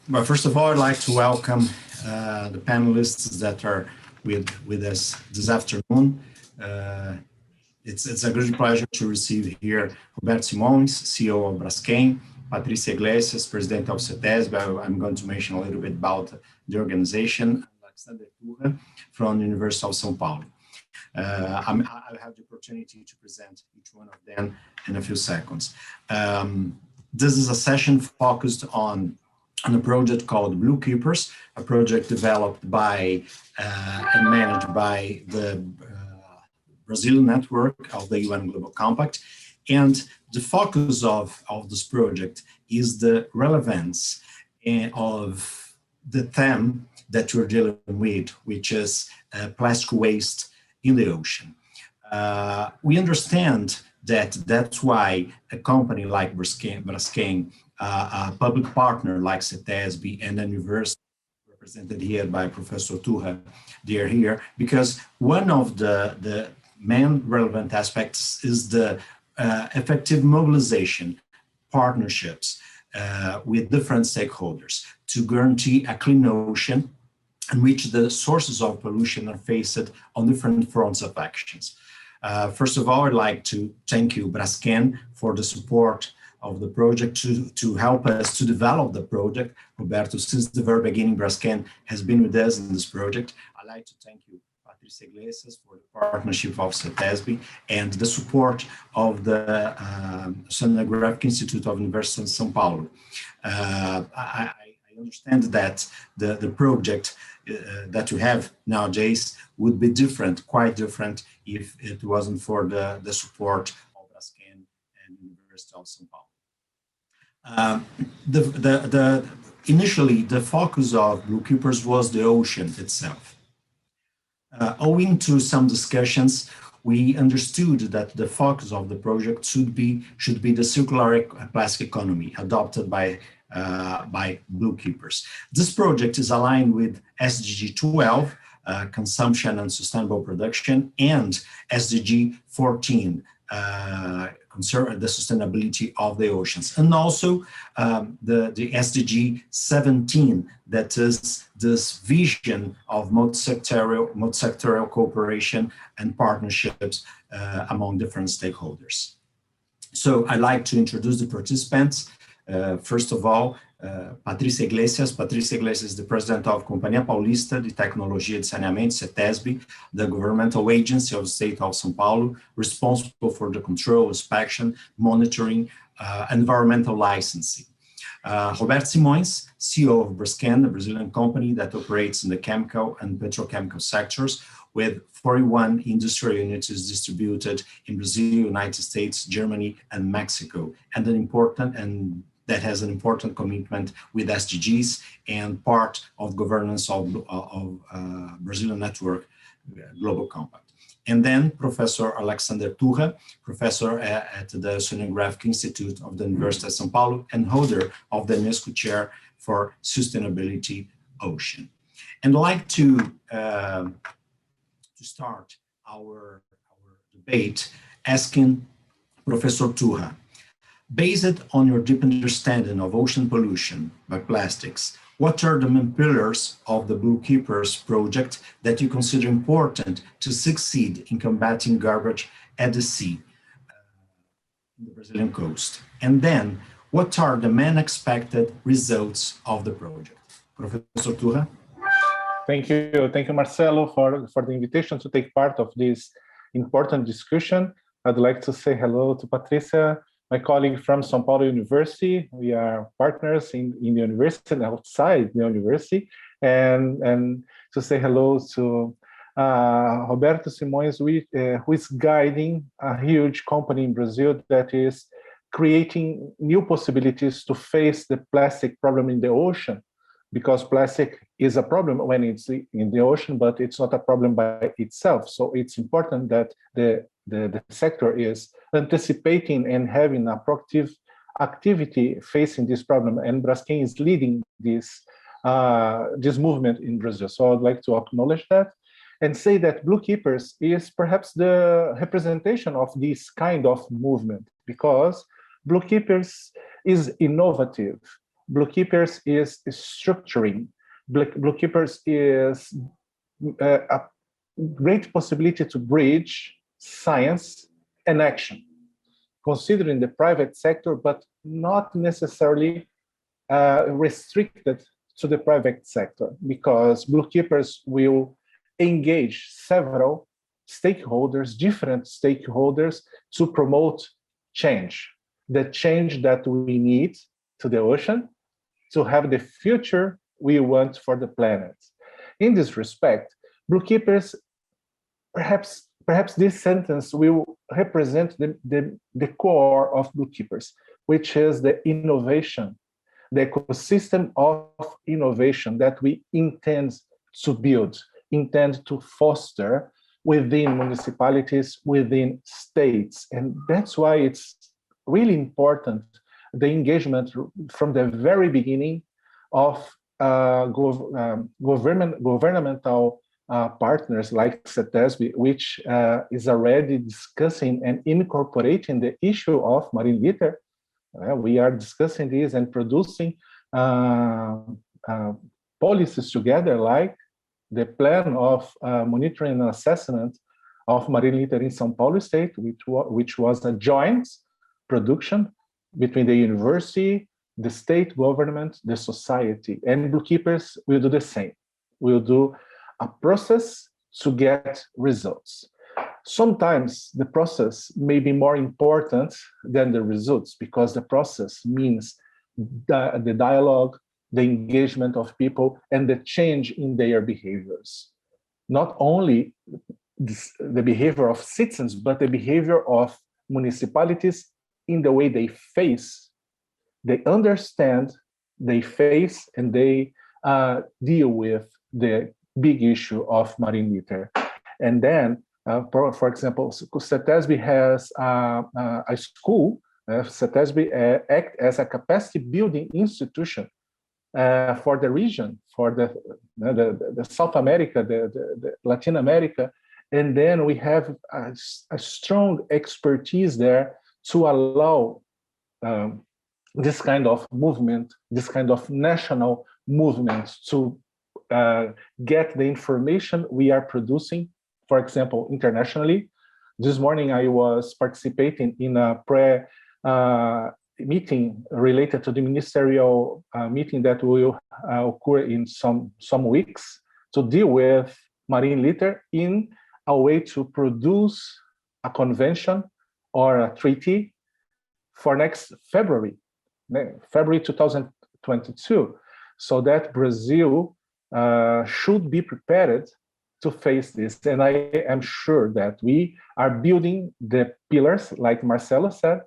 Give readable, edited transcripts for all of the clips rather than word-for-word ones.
Well, first of all, I'd like to welcome the panelists that are with us this afternoon. It's a great pleasure to receive here Roberto Simões, CEO of Braskem, Patrícia Iglesias, President of CETESB. I'm going to mention a little bit about the organization, Alexander Turra from the University of São Paulo. I'll have the opportunity to present each one of them in a few seconds. This is a session focused on a project called Blue Keepers, a project developed by and managed by the Brazilian network of the UN Global Compact. And the focus of this project is the relevance of the theme that we're dealing with, which is plastic waste in the ocean. We understand that's why a company like Braskem, a public partner like CETESB and the university represented here by Professor Turra, they are here because one of the main relevant aspects is the effective mobilization partnerships with different stakeholders to guarantee a clean ocean in which the sources of pollution are faced on different fronts of actions. First of all, I'd like to thank you, Braskem, for the support of the project to help us to develop the project. Roberto, since the very beginning, Braskem has been with us in this project. I'd like to thank you, Patrícia Iglesias, for the partnership of CETESB and the support of the Oceanographic Institute of University of São Paulo. I understand that the project that we have nowadays would be different, quite different, if it wasn't for the support of Braskem and University of São Paulo. Initially, the focus of Blue Keepers was the ocean itself. Owing to some discussions, we understood that the focus of the project should be the circular plastic economy adopted by Blue Keepers. This project is aligned with SDG 12, consumption and sustainable production, and SDG 14, the sustainability of the oceans, and also the SDG 17, that is this vision of multi-sectorial cooperation and partnerships among different stakeholders. So I'd like to introduce the participants. First of all, Patrícia Iglesias. Patrícia Iglesias is the president of Companhia Paulista de Tecnologia de Saneamento, CETESB, the governmental agency of the state of São Paulo, responsible for the control, inspection, monitoring, environmental licensing. Roberto Simões, CEO of Braskem, a Brazilian company that operates in the chemical and petrochemical sectors, with 41 industrial units distributed in Brazil, United States, Germany, and Mexico, and that has an important commitment with SDGs and part of governance of Brazilian network Global Compact. And then Professor Alexander Turra, professor at the Oceanographic Institute of the University of São Paulo and holder of the UNESCO Chair for Sustainability Ocean. And I'd like to start our debate asking Professor Turra, based on your deep understanding of ocean pollution by plastics, what are the main pillars of the Blue Keepers project that you consider important to succeed in combating garbage at the sea, in the Brazilian coast? And then, what are the main expected results of the project? Professor Turra? Thank you, Marcelo, for the invitation to take part of this important discussion. I'd like to say hello to Patrícia, my colleague from São Paulo University. We are partners in the university and outside the university, and to say hello to Roberto Simões, who is guiding a huge company in Brazil that is creating new possibilities to face the plastic problem in the ocean, because plastic is a problem when it's in the ocean, but it's not a problem by itself. So it's important that the sector is anticipating and having a proactive activity facing this problem. And Braskem is leading this movement in Brazil. So I'd like to acknowledge that and say that Blue Keepers is perhaps the representation of this kind of movement, because Blue Keepers is innovative. Blue Keepers is structuring. Blue Keepers is a great possibility to bridge science and action, considering the private sector, but not necessarily restricted to the private sector, because Blue Keepers will engage several stakeholders, different stakeholders, to promote change, the change that we need to the ocean, to have the future we want for the planet. In this respect, Blue Keepers, perhaps this sentence will represent the core of Blue Keepers, which is the innovation, the ecosystem of innovation that we intend to build, intend to foster within municipalities, within states. And that's why it's really important, the engagement from the very beginning of governmental partners like CETESB, which is already discussing and incorporating the issue of marine litter. We are discussing this and producing policies together, like the plan of monitoring and assessment of marine litter in São Paulo state, which was a joint production between the university, the state government, the society. And Blue Keepers will do the same. We'll do a process to get results. Sometimes the process may be more important than the results, because the process means the dialogue, the engagement of people, and the change in their behaviors. Not only the behavior of citizens, but the behavior of municipalities in the way they face, they understand, they face, and they deal with the big issue of marine litter. And then, for example, CETESB has a school. CETESB act as a capacity building institution for the region, for the South America, the Latin America. And then we have a strong expertise there to allow this kind of movement, this kind of national movement, to get the information we are producing, for example, internationally. This morning I was participating in a meeting related to the ministerial meeting that will occur in some weeks, to deal with marine litter in a way to produce a convention or a treaty for next February 2022, so that Brazil should be prepared to face this. And I am sure that we are building the pillars, like Marcelo said,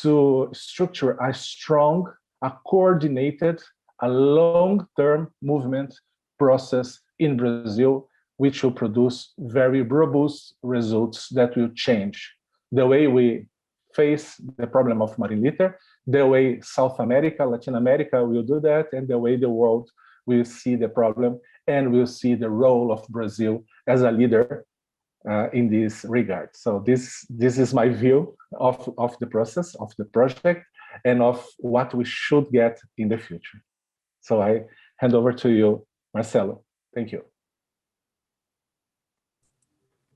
to structure a strong, a coordinated, a long-term movement process in Brazil, which will produce very robust results that will change the way we face the problem of marine litter, the way South America, Latin America will do that, and the way the world will see the problem, and will see the role of Brazil as a leader in this regard. So this is my view of the process, of the project, and of what we should get in the future. So I hand over to you, Marcelo. Thank you.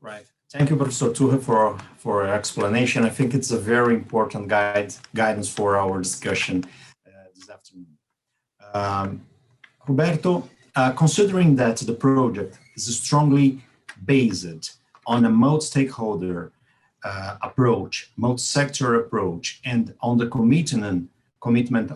Right. Thank you, Professor Turra, for your explanation. I think it's a very important guidance for our discussion this afternoon. Roberto, considering that the project is strongly based on a multi-stakeholder approach, multi-sector approach, and on the commitment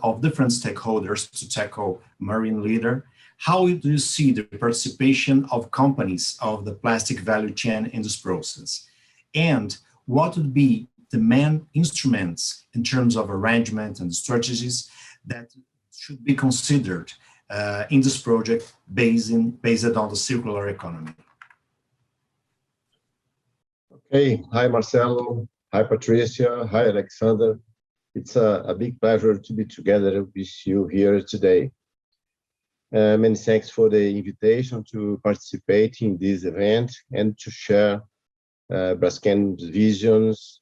of different stakeholders to tackle marine litter, how do you see the participation of companies of the plastic value chain in this process? And what would be the main instruments in terms of arrangement and strategies that should be considered in this project based on the circular economy? Okay, hi Marcelo, hi Patricia, hi Alexander. It's a big pleasure to be together with you here today. Many thanks for the invitation to participate in this event and to share Braskem's visions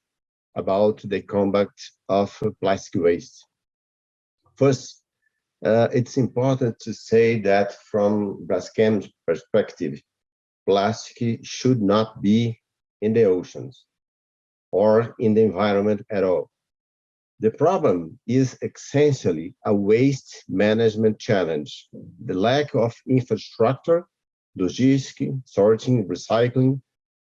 about the combat of plastic waste. First, It's important to say that from Braskem's perspective, plastic should not be in the oceans or in the environment at all. The problem is essentially a waste management challenge. The lack of infrastructure, logistics, sorting, recycling,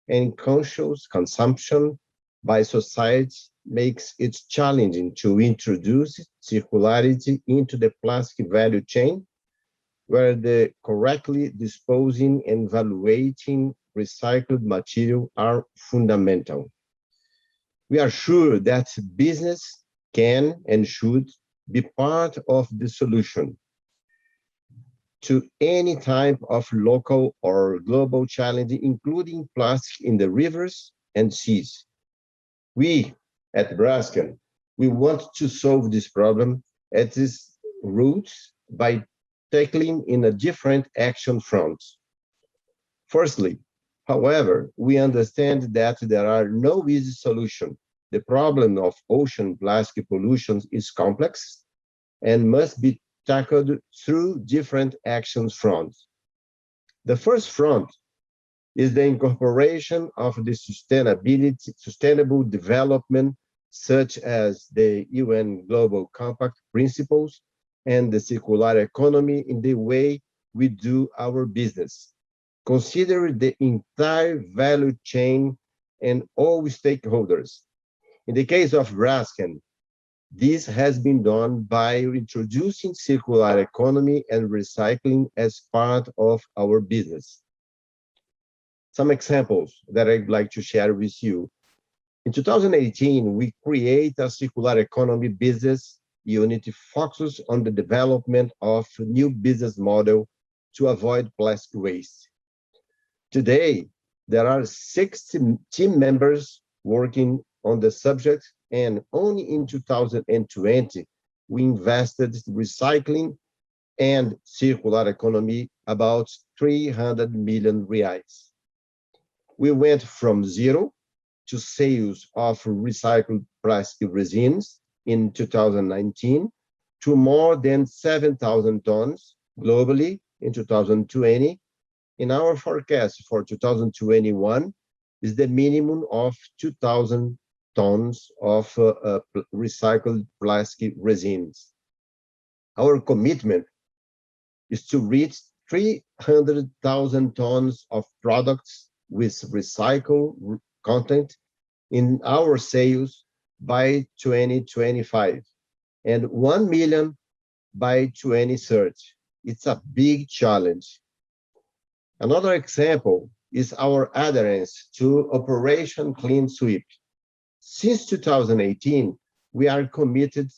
and conscious consumption by society makes it challenging to introduce circularity into the plastic value chain, where the correctly disposing and evaluating recycled material are fundamental. We are sure that business can and should be part of the solution to any type of local or global challenge, including plastic in the rivers and seas. We at Braskem, we want to solve this problem at its roots by tackling in a different action fronts. Firstly, however, we understand that there are no easy solutions. The problem of ocean plastic pollution is complex and must be tackled through different action fronts. The first front is the incorporation of the sustainable development, such as the UN Global Compact principles and the circular economy in the way we do our business. Consider the entire value chain and all stakeholders. In the case of Braskem, this has been done by introducing circular economy and recycling as part of our business. Some examples that I'd like to share with you. In 2018, we create a circular economy business unit focused on the development of a new business model to avoid plastic waste. Today, there are 60 team members working on the subject, and only in 2020, we invested in recycling and circular economy about 300 million reais. We went from zero to sales of recycled plastic resins in 2019 to more than 7,000 tons globally in 2020. In our forecast for 2021 is the minimum of 2,000 tons of recycled plastic resins. Our commitment is to reach 300,000 tons of products with recycled content in our sales by 2025 and 1 million by 2030. It's a big challenge. Another example is our adherence to Operation Clean Sweep. Since 2018, we are committed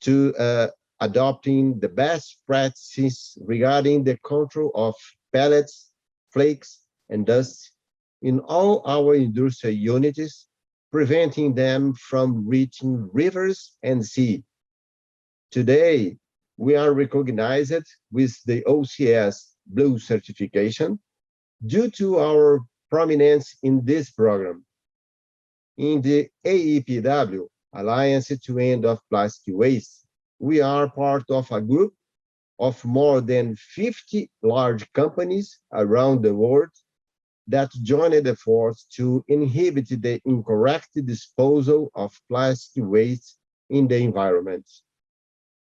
to adopting the best practices regarding the control of pellets, flakes, and dust in all our industrial units, preventing them from reaching rivers and sea. Today, we are recognized with the OCS Blue certification due to our prominence in this program. In the AEPW, Alliance to End of Plastic Waste, we are part of a group of more than 50 large companies around the world that joined efforts to inhibit the incorrect disposal of plastic waste in the environment.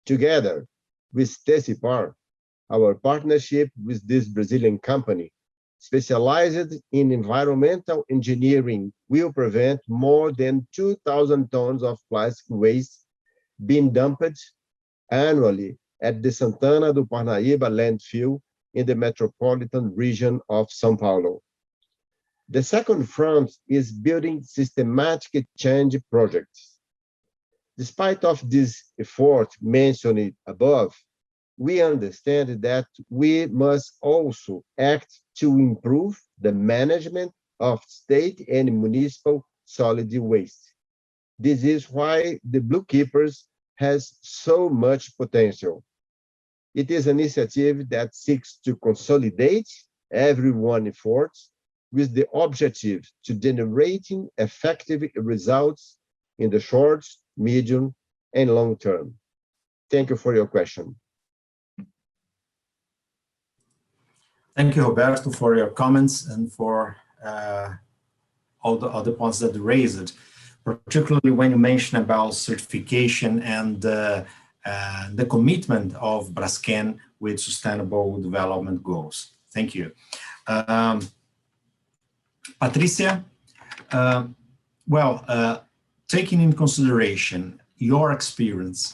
Together with Tecipar, our partnership with this Brazilian company, specialized in environmental engineering, will prevent more than 2,000 tons of plastic waste being dumped annually at the Santana do Parnaíba landfill in the metropolitan region of São Paulo. The second front is building systematic change projects. Despite of this effort mentioned above, we understand that we must also act to improve the management of state and municipal solid waste. This is why the Blue Keepers has so much potential. It is an initiative that seeks to consolidate everyone's efforts with the objective to generating effective results in the short, medium, and long term. Thank you for your question. Thank you, Roberto, for your comments and for all the points that you raised, particularly when you mention about certification and the commitment of Braskem with sustainable development goals. Thank you. Patricia, taking in consideration your experience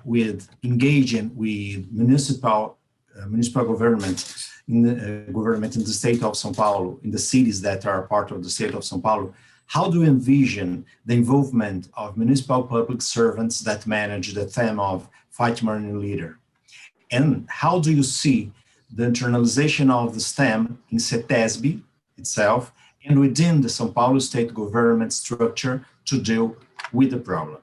with engaging with municipal government in the state of São Paulo, in the cities that are part of the state of São Paulo, how do you envision the involvement of municipal public servants that manage the theme of Fight Marine Leader? And how do you see the internalization of the STEM in CETESB itself and within the São Paulo state government structure to deal with the problem?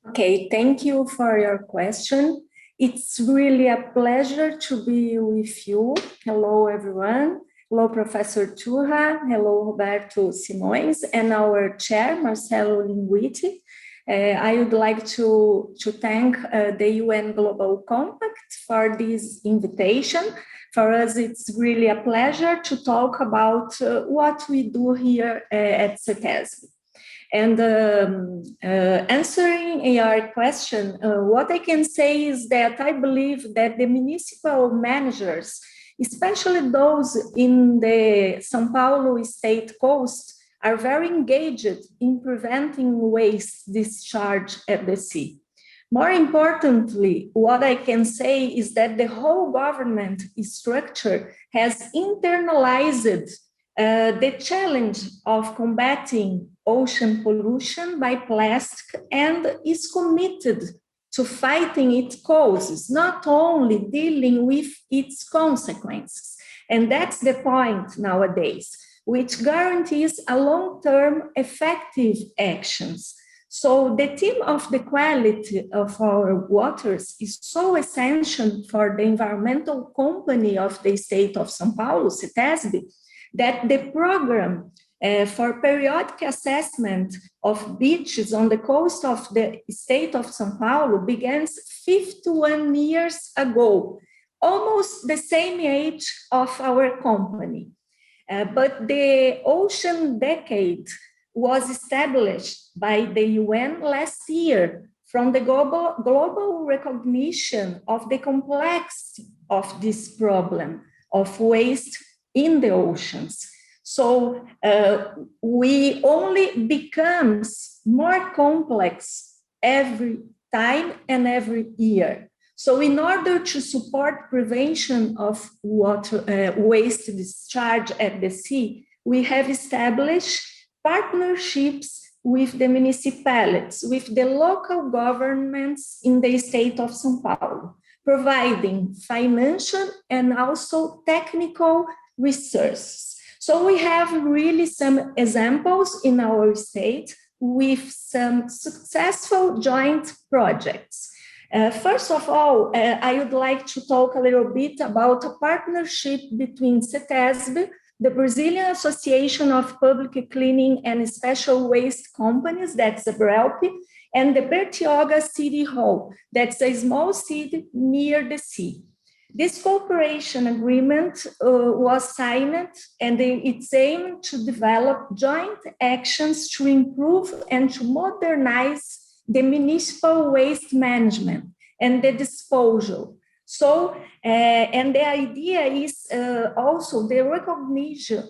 Okay, thank you for your question. It's really a pleasure to be with you. Hello, everyone. Hello, Professor Turra. Hello, Roberto Simões, and our chair, Marcelo Linguitti. I would like to thank the UN Global Compact for this invitation. For us, it's really a pleasure to talk about what we do here at CETESB. And answering your question, what I can say is that I believe that the municipal managers, especially those in the São Paulo state coast, are very engaged in preventing waste discharge at the sea. More importantly, what I can say is that the whole government structure has internalized the challenge of combating ocean pollution by plastic and is committed to fighting its causes, not only dealing with its consequences. And that's the point nowadays, which guarantees a long-term effective actions. So the theme of the quality of our waters is so essential for the environmental company of the state of São Paulo, CETESB, that the program for periodic assessment of beaches on the coast of the state of São Paulo began 51 years ago, almost the same age of our company. But the Ocean Decade was established by the UN last year from the global recognition of the complexity of this problem of waste in the oceans. So we only becomes more complex every time and every year. So in order to support prevention of water waste discharge at the sea, we have established partnerships with the municipalities, with the local governments in the state of São Paulo, providing financial and also technical resources. So we have really some examples in our state with some successful joint projects. First of all, I would like to talk a little bit about a partnership between CETESB, the Brazilian Association of Public Cleaning and Special Waste Companies, that's the BRELP, and the Bertioga City Hall, that's a small city near the sea. This cooperation agreement was signed, and it's aimed to develop joint actions to improve and to modernize the municipal waste management and the disposal. So, and the idea is also the recognition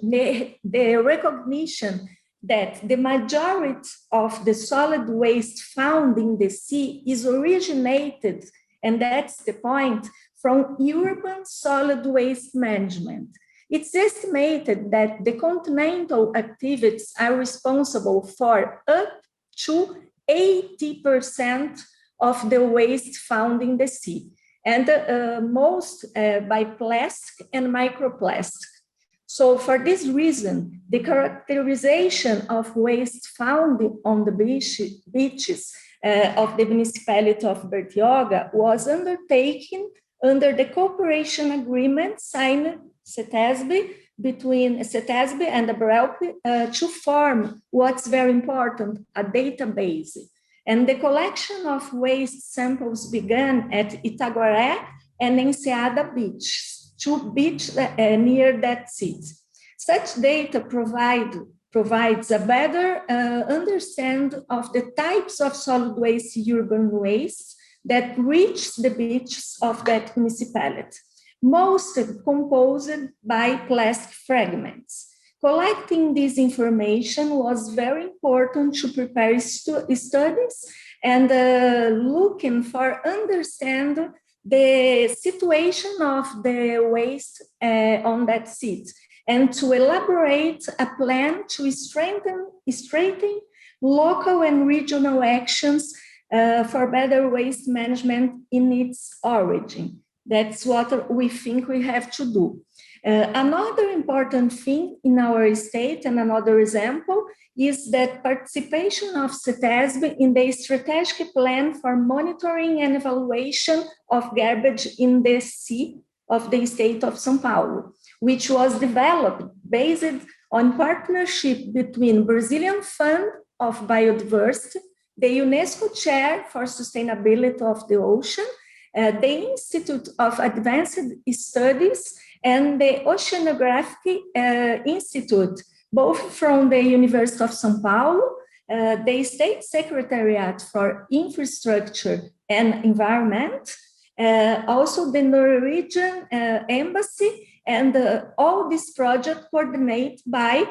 that the majority of the solid waste found in the sea is originated, and that's the point, from urban solid waste management. It's estimated that the continental activities are responsible for up to 80% of the waste found in the sea, and most by plastic and microplastic. So for this reason, the characterization of waste found on the beaches of the municipality of Bertioga was undertaken under the cooperation agreement signed CETESB between CETESB and the BRELP to form what's very important, a database. And the collection of waste samples began at Itaguaré and Enseada Beach, two beaches near that city. Such data provides a better understanding of the types of solid waste, urban waste that reach the beaches of that municipality, most composed by plastic fragments. Collecting this information was very important to prepare studies and looking for understand the situation of the waste on that site, and to elaborate a plan to strengthen local and regional actions for better waste management in its origin. That's what we think we have to do. Another important thing in our state, and another example, is that participation of CETESB in the strategic plan for monitoring and evaluation of garbage in the sea of the state of São Paulo, which was developed based on partnership between Brazilian Fund of Biodiversity, the UNESCO Chair for Sustainability of the Ocean, the Institute of Advanced Studies, and the Oceanographic Institute, both from the University of São Paulo, the State Secretariat for Infrastructure and Environment, also the Norwegian Embassy, and all this project coordinated by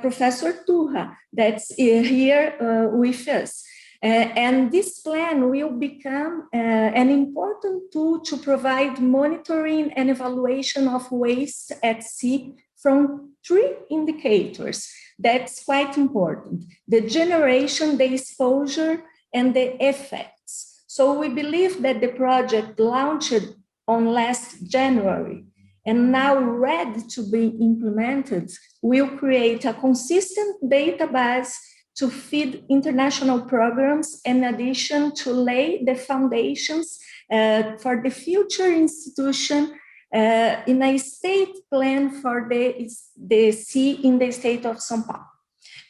Professor Turra, that's here with us. And this plan will become an important tool to provide monitoring and evaluation of waste at sea from 3 indicators. That's quite important: the generation, the exposure, and the effects. So we believe that the project launched on last January and now ready to be implemented will create a consistent database to feed international programs, in addition to lay the foundations for the future institution in a state plan for the sea in the state of São Paulo.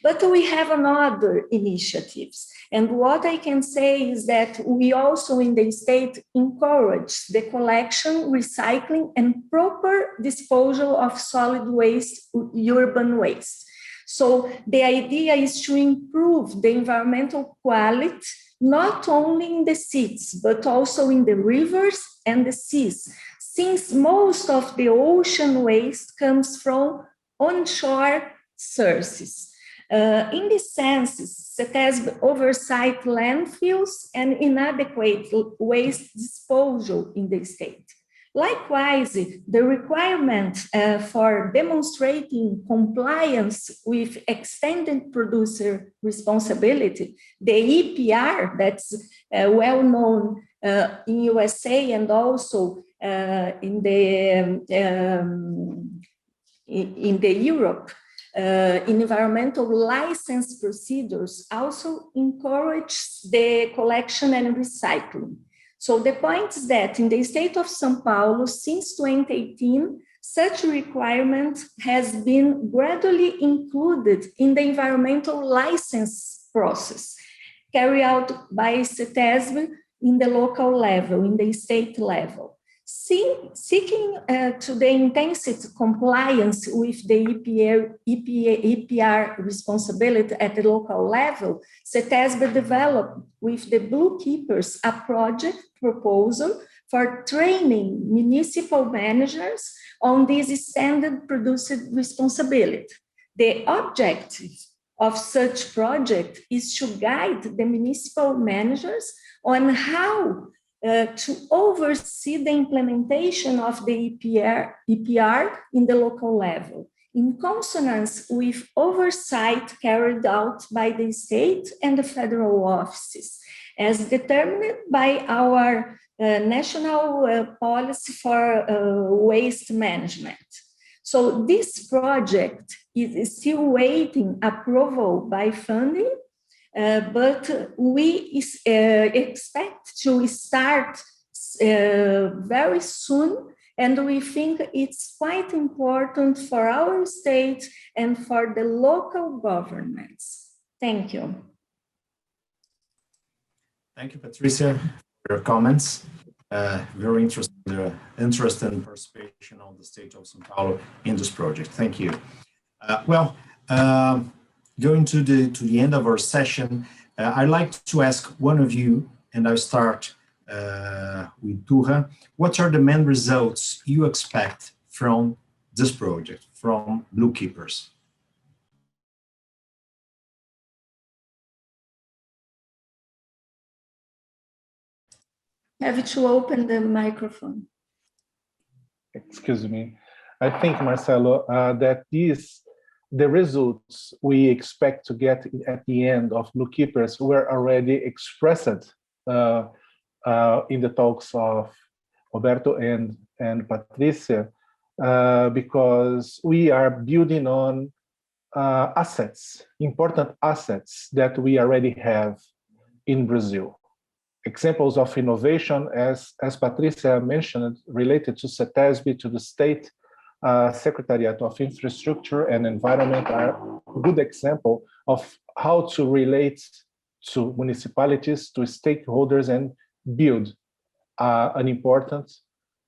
But we have another initiatives. And what I can say is that we also in the state encourage the collection, recycling, and proper disposal of solid waste, urban waste. So the idea is to improve the environmental quality, not only in the cities, but also in the rivers and the seas, since most of the ocean waste comes from onshore sources. In this sense, CETESB oversight landfills and inadequate waste disposal in the state. Likewise, the requirement for demonstrating compliance with extended producer responsibility, the EPR, that's well known in USA and also in the Europe, environmental license procedures also encourage the collection and recycling. So the point is that in the state of São Paulo, since 2018, such requirement has been gradually included in the environmental license process carried out by CETESB in the local level, in the state level. Seeking to the intensity compliance with the EPR responsibility at the local level, CETESB developed with the Blue Keepers a project proposal for training municipal managers on this standard producer responsibility. The objective of such project is to guide the municipal managers on how to oversee the implementation of the EPR in the local level, in consonance with oversight carried out by the state and the federal offices, as determined by our national policy for waste management. So this project is still waiting approval by funding, but we expect to start very soon, and we think it's quite important for our state and for the local governments. Thank you. Thank you, Patricia, for your comments. Very interesting the interest and participation of the state of São Paulo in this project. Thank you. Going to the end of our session, I'd like to ask one of you, and I'll start with Turra. What are the main results you expect from this project, from Blue Keepers? Have to open the microphone. Excuse me. I think, Marcelo, that the results we expect to get at the end of Blue Keepers were already expressed in the talks of Roberto and Patricia, because we are building on assets, important assets that we already have in Brazil. Examples of innovation, as Patricia mentioned, related to CETESB, to the State Secretariat of Infrastructure and Environment, are a good example of how to relate to municipalities, to stakeholders, and build an important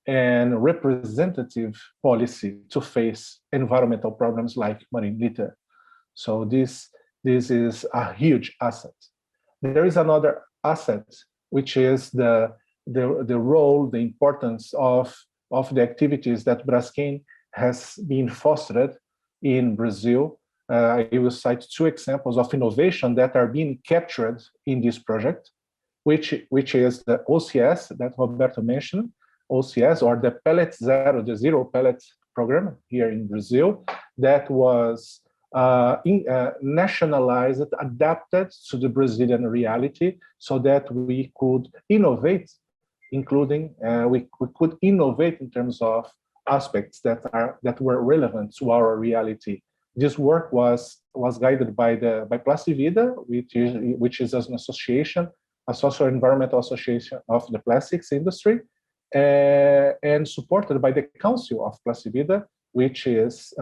and representative policy to face environmental problems like marine litter. So this is a huge asset. There is another asset, which is the role, the importance of the activities that Braskem has been fostered in Brazil. I will cite two examples of innovation that are being captured in this project, which is the OCS that Roberto mentioned, OCS, or the Pellet Zero, the Zero Pellet Program here in Brazil, that was nationalized, adapted to the Brazilian reality, so that we could innovate, including we could innovate in terms of aspects that were relevant to our reality. This work was guided by Plastivida, which is an association, a social environmental association of the plastics industry, and supported by the Council of Plastivida, which is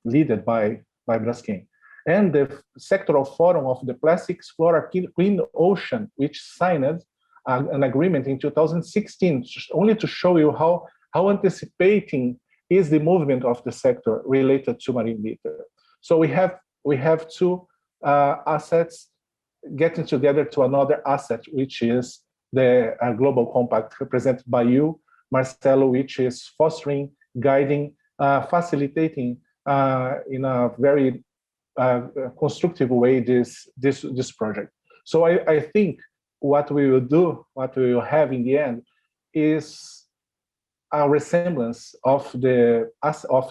led by Braskem. And the Sectoral Forum of the Plastics Flora Clean Ocean, which signed an agreement in 2016, only to show you how anticipating is the movement of the sector related to marine litter. So we have two assets getting together to another asset, which is the Global Compact, represented by you, Marcelo, which is fostering, guiding, facilitating in a very constructive way this project. So I think what we will do, what we will have in the end, is a resemblance of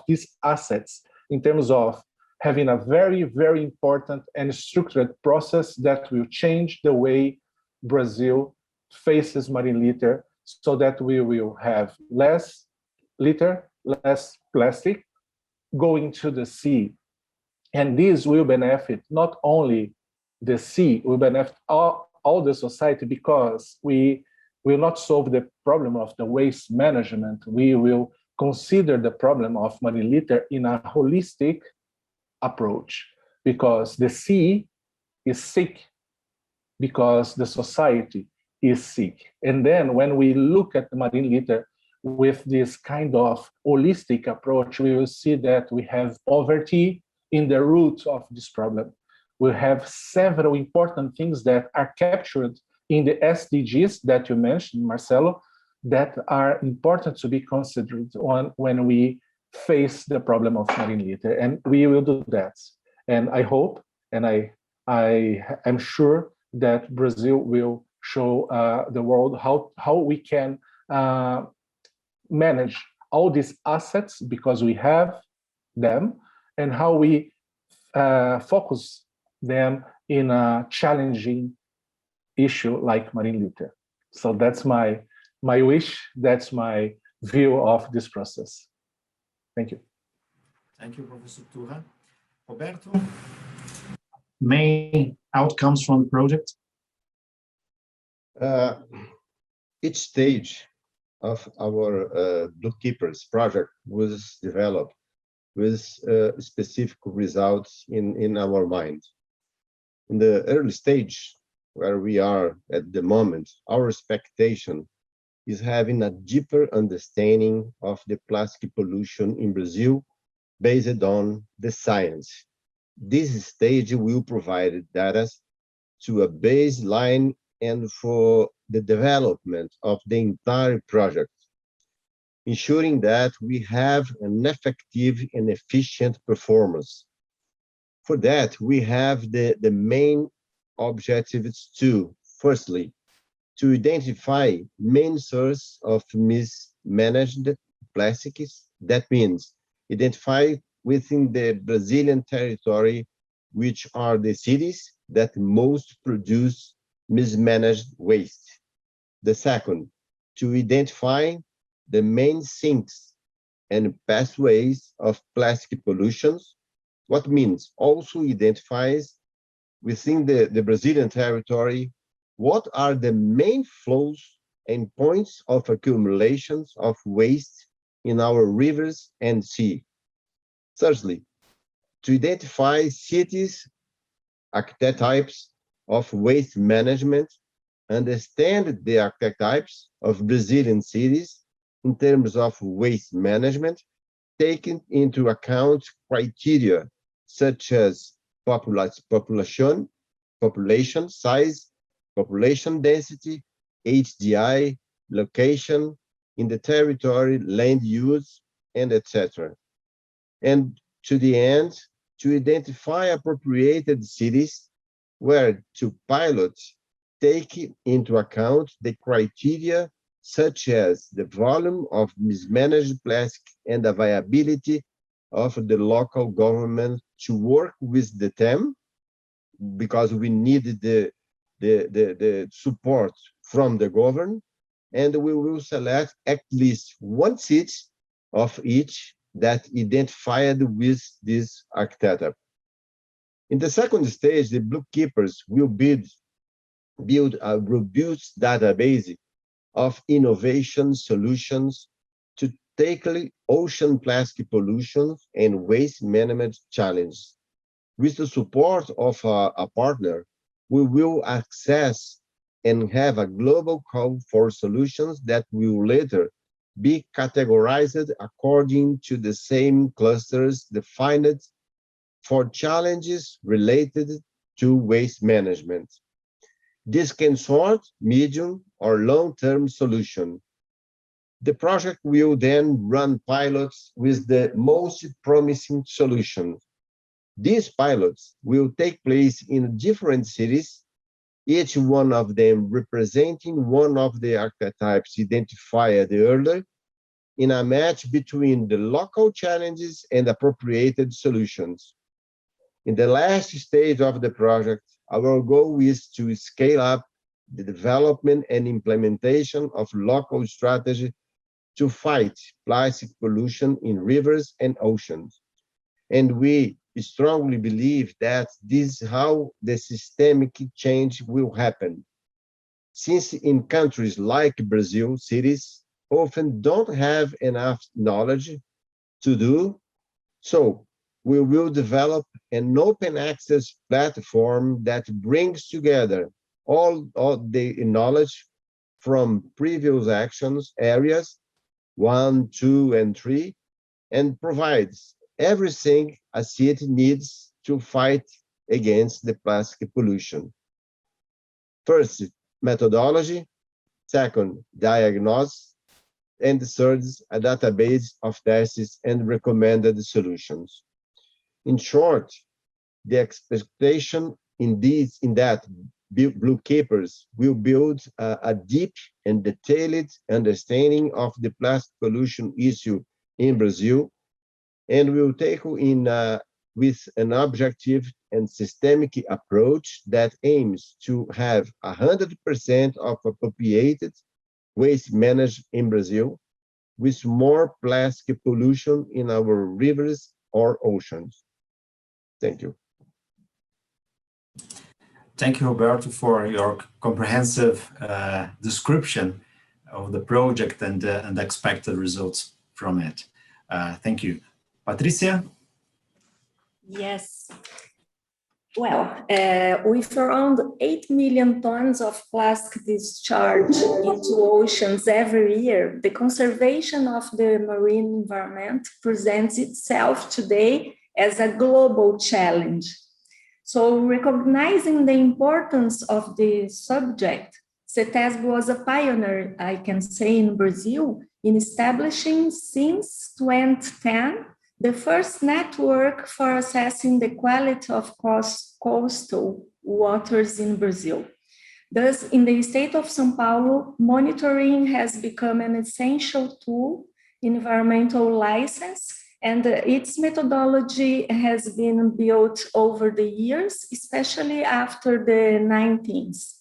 these assets in terms of having a very, very important and structured process that will change the way Brazil faces marine litter, so that we will have less litter, less plastic going to the sea. And this will benefit not only the sea, will benefit all the society, because we will not solve the problem of the waste management. We will consider the problem of marine litter in a holistic approach, because the sea is sick, because the society is sick. And then when we look at the marine litter with this kind of holistic approach, we will see that we have poverty in the root of this problem. We have several important things that are captured in the SDGs that you mentioned, Marcelo, that are important to be considered when we face the problem of marine litter, and we will do that. And I hope, and I am sure that Brazil will show the world how we can manage all these assets, because we have them, and how we focus them in a challenging issue like marine litter. So that's my wish, that's my view of this process. Thank you. Thank you, Professor Turra. Roberto, main outcomes from the project? Each stage of our Blue Keepers project was developed with specific results in our mind. In the early stage, where we are at the moment, our expectation is having a deeper understanding of the plastic pollution in Brazil based on the science. This stage will provide data to a baseline and for the development of the entire project, ensuring that we have an effective and efficient performance. For that, we have the main objectives to, firstly, to identify main source of mismanaged plastics. That means identify within the Brazilian territory which are the cities that most produce mismanaged waste. The second, to identify the main sinks and pathways of plastic pollutions. What means also identifies within the Brazilian territory what are the main flows and points of accumulations of waste in our rivers and sea. Thirdly, to identify cities, archetypes of waste management, understand the archetypes of Brazilian cities in terms of waste management, taking into account criteria such as population size, population density, HDI, location in the territory, land use, and etc. And to the end, to identify appropriated cities where to pilot take into account the criteria such as the volume of mismanaged plastic and the viability of the local government to work with the TEM, because we needed the support from the government, and we will select at least one city of each that identified with this archetype. In the second stage, the Blue Keepers will build a robust database of innovation solutions to tackle ocean plastic pollution and waste management challenges. With the support of a partner, we will access and have a global call for solutions that will later be categorized according to the same clusters defined for challenges related to waste management. This can short, medium, or long-term solution. The project will then run pilots with the most promising solutions. These pilots will take place in different cities, each one of them representing one of the archetypes identified earlier, in a match between the local challenges and appropriated solutions. In the last stage of the project, our goal is to scale up the development and implementation of local strategy to fight plastic pollution in rivers and oceans. And we strongly believe that this is how the systemic change will happen. Since in countries like Brazil, cities often don't have enough knowledge to do so, we will develop an open access platform that brings together all the knowledge from previous actions areas 1, 2, and 3, and provides everything a city needs to fight against the plastic pollution. First, methodology. Second, diagnosis. And third, a database of tests and recommended solutions. In short, the expectation in that Blue Keepers will build a deep and detailed understanding of the plastic pollution issue in Brazil, and will tackle with an objective and systemic approach that aims to have 100% of appropriated waste managed in Brazil, with more plastic pollution in our rivers or oceans. Thank you. Thank you, Roberto, for your comprehensive description of the project and the expected results from it. Thank you. Patricia? Yes. Well, with around 8 million tons of plastic discharged into oceans every year, the conservation of the marine environment presents itself today as a global challenge. So, recognizing the importance of the subject, CETESB was a pioneer, I can say, in Brazil in establishing since 2010 the first network for assessing the quality of coastal waters in Brazil. Thus, in the state of São Paulo, monitoring has become an essential tool in environmental license, and its methodology has been built over the years, especially after the 19th.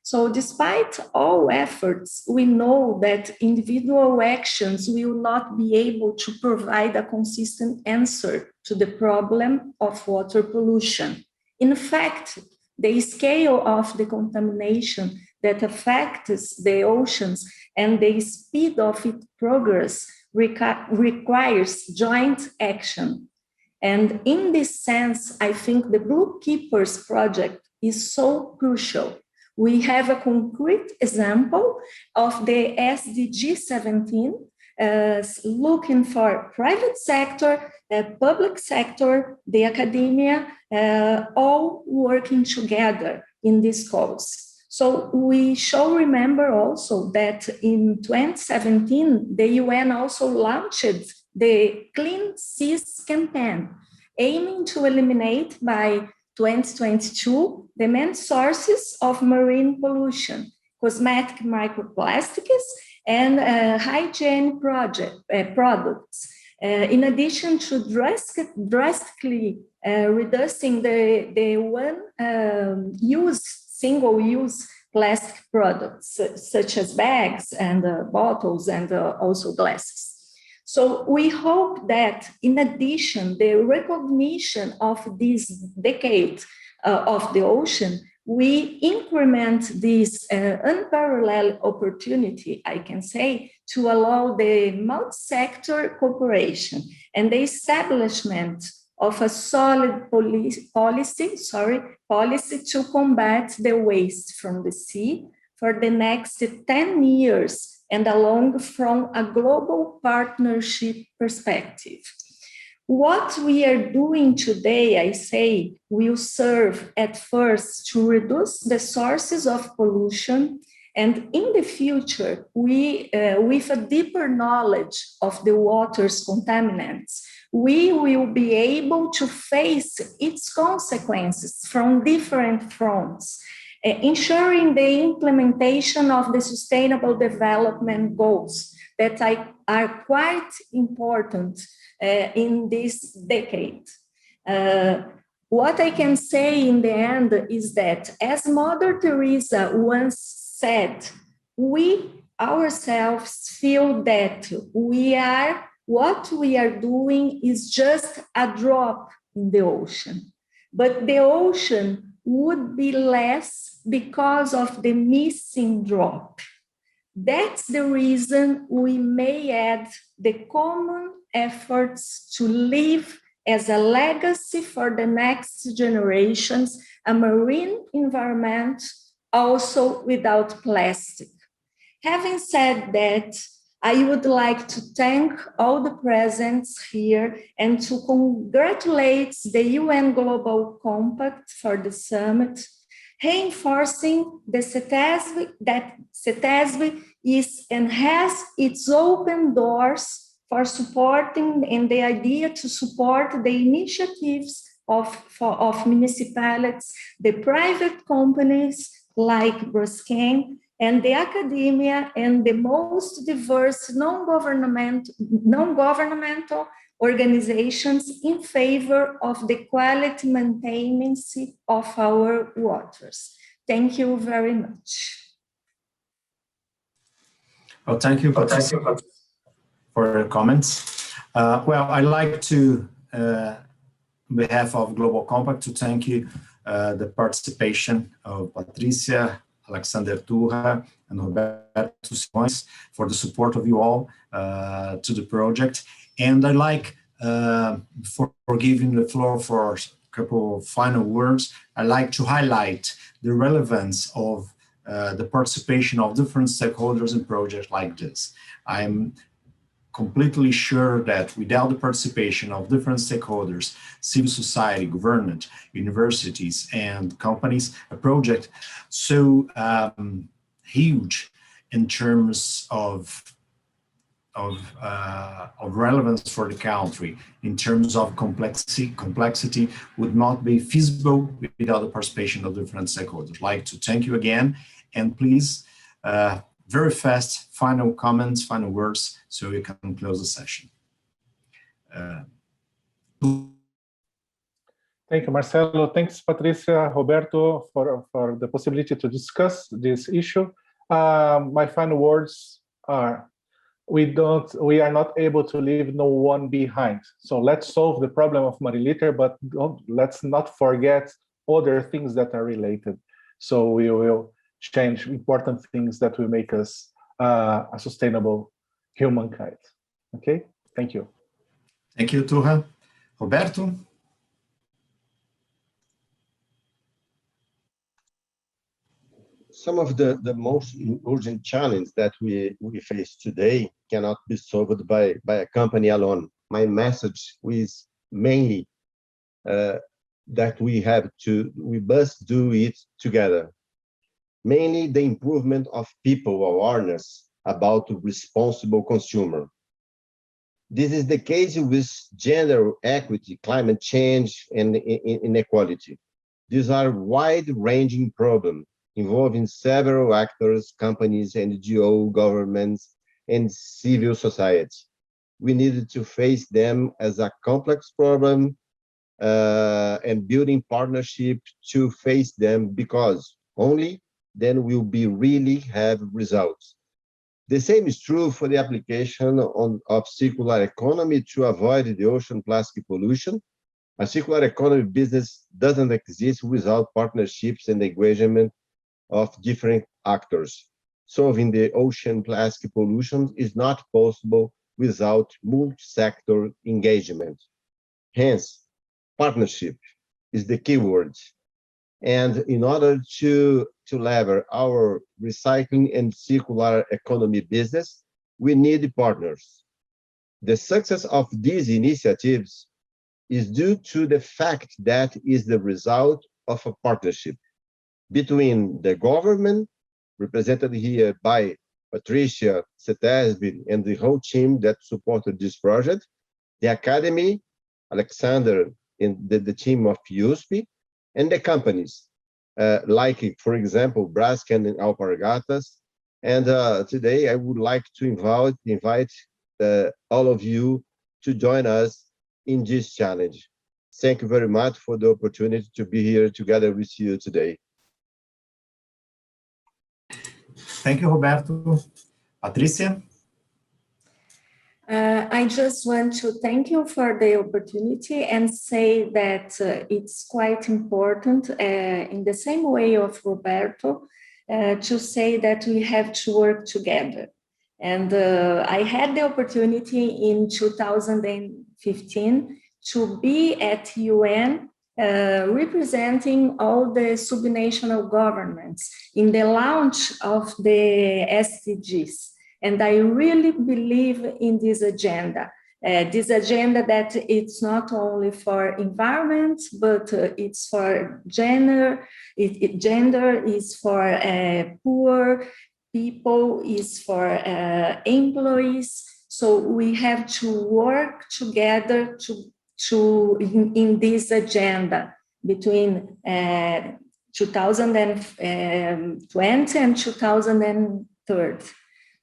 So despite all efforts, we know that individual actions will not be able to provide a consistent answer to the problem of water pollution. In fact, the scale of the contamination that affects the oceans and the speed of its progress requires joint action. And in this sense, I think the Blue Keepers project is so crucial. We have a concrete example of the SDG 17 looking for private sector, public sector, the academia, all working together in this cause. So we shall remember also that in 2017, the UN also launched the Clean Seas campaign, aiming to eliminate by 2022, the main sources of marine pollution, cosmetic microplastics, and hygiene products. In addition to drastically reducing the single-use plastic products, such as bags and bottles and also glasses. So we hope that in addition, the recognition of this decade of the ocean, we increment this unparalleled opportunity, I can say, to allow the multi-sector cooperation and the establishment of a solid policy to combat the waste from the sea for the next 10 years and along from a global partnership perspective. What we are doing today, I say, will serve at first to reduce the sources of pollution, and in the future, with a deeper knowledge of the water's contaminants, we will be able to face its consequences from different fronts, ensuring the implementation of the Sustainable Development Goals that are quite important in this decade. What I can say in the end is that, as Mother Teresa once said, we ourselves feel that what we are doing is just a drop in the ocean, but the ocean would be less because of the missing drop. That's the reason we may add the common efforts to leave as a legacy for the next generations a marine environment also without plastic. Having said that, I would like to thank all the presents here and to congratulate the UN Global Compact for the summit, reinforcing the CETESB that CETESB is and has its open doors for supporting and the idea to support the initiatives of municipalities, the private companies like Braskem, and the academia and the most diverse non-governmental organizations in favor of the quality maintenance of our waters. Thank you very much. Well, thank you, Patricia, for your comments. Well, I'd like to, on behalf of Global Compact, to thank you the participation of Patricia, Alexander Turra, and Roberto Simões for the support of you all to the project. And I'd like, for giving the floor for couple of final words, I'd like to highlight the relevance of the participation of different stakeholders in projects like this. I'm completely sure that without the participation of different stakeholders, civil society, government, universities, and companies, a project so huge in terms of relevance for the country, in terms of complexity would not be feasible without the participation of different stakeholders. I'd like to thank you again, and please, very fast, final comments, final words, so we can close the session. Thank you, Marcelo. Thanks, Patricia, Roberto, for the possibility to discuss this issue. My final words are, we are not able to leave no one behind. So let's solve the problem of Mariliter, but let's not forget other things that are related. So we will change important things that will make us a sustainable humankind. Okay, thank you. Thank you, Turra. Roberto? Some of the most urgent challenges that we face today cannot be solved by a company alone. My message is mainly that we must do it together. Mainly the improvement of people awareness about responsible consumer. This is the case with gender equity, climate change, and inequality. These are wide-ranging problems involving several actors, companies, NGO, governments, and civil society. We needed to face them as a complex problem and building partnership to face them, because only then we'll be really have results. The same is true for the application of circular economy to avoid the ocean plastic pollution. A circular economy business doesn't exist without partnerships and engagement of different actors. Solving the ocean plastic pollution is not possible without multi-sector engagement. Hence, partnership is the key word. And in order to lever our recycling and circular economy business, we need partners. The success of these initiatives is due to the fact that is the result of a partnership between the government, represented here by Patricia, CETESB, and the whole team that supported this project, the academy, Alexander, and the team of USP, and the companies, like, for example, Braskem and Alpargatas. And today I would like to invite all of you to join us in this challenge. Thank you very much for the opportunity to be here together with you today. Thank you, Roberto. Patricia? I just want to thank you for the opportunity and say that it's quite important, in the same way of Roberto, to say that we have to work together. And I had the opportunity in 2015 to be at UN representing all the subnational governments in the launch of the SDGs. And I really believe in this agenda that it's not only for environment, but it's for gender, gender is for poor people, is for employees. So we have to work together in this agenda between 2020 and 2030.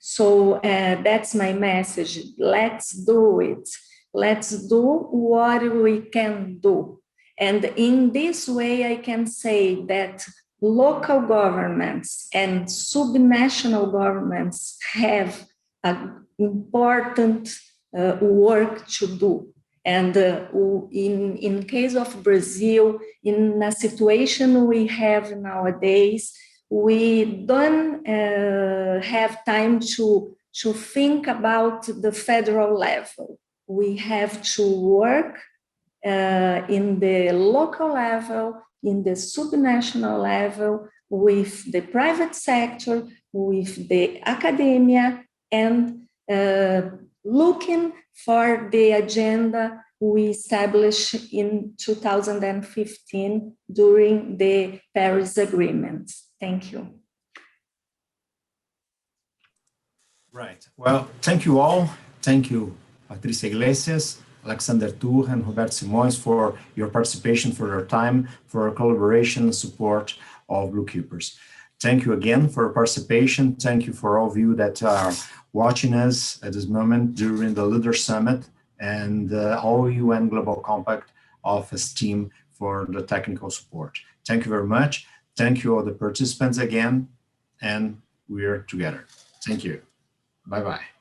So that's my message. Let's do it. Let's do what we can do. And in this way, I can say that local governments and subnational governments have an important work to do. And in case of Brazil, in a situation we have nowadays, we don't have time to think about the federal level. We have to work in the local level, in the subnational level, with the private sector, with the academia, and looking for the agenda we established in 2015 during the Paris Agreement. Thank you. Right. Well, thank you all. Thank you, Patricia Iglesias, Alexander Tour, and Roberto Simões for your participation, for your time, for your collaboration and support of Blue Keepers. Thank you again for your participation. Thank you for all of you that are watching us at this moment during the Leader Summit, and all UN Global Compact Office team for the technical support. Thank you very much. Thank you all the participants again, and we're together. Thank you. Bye-bye.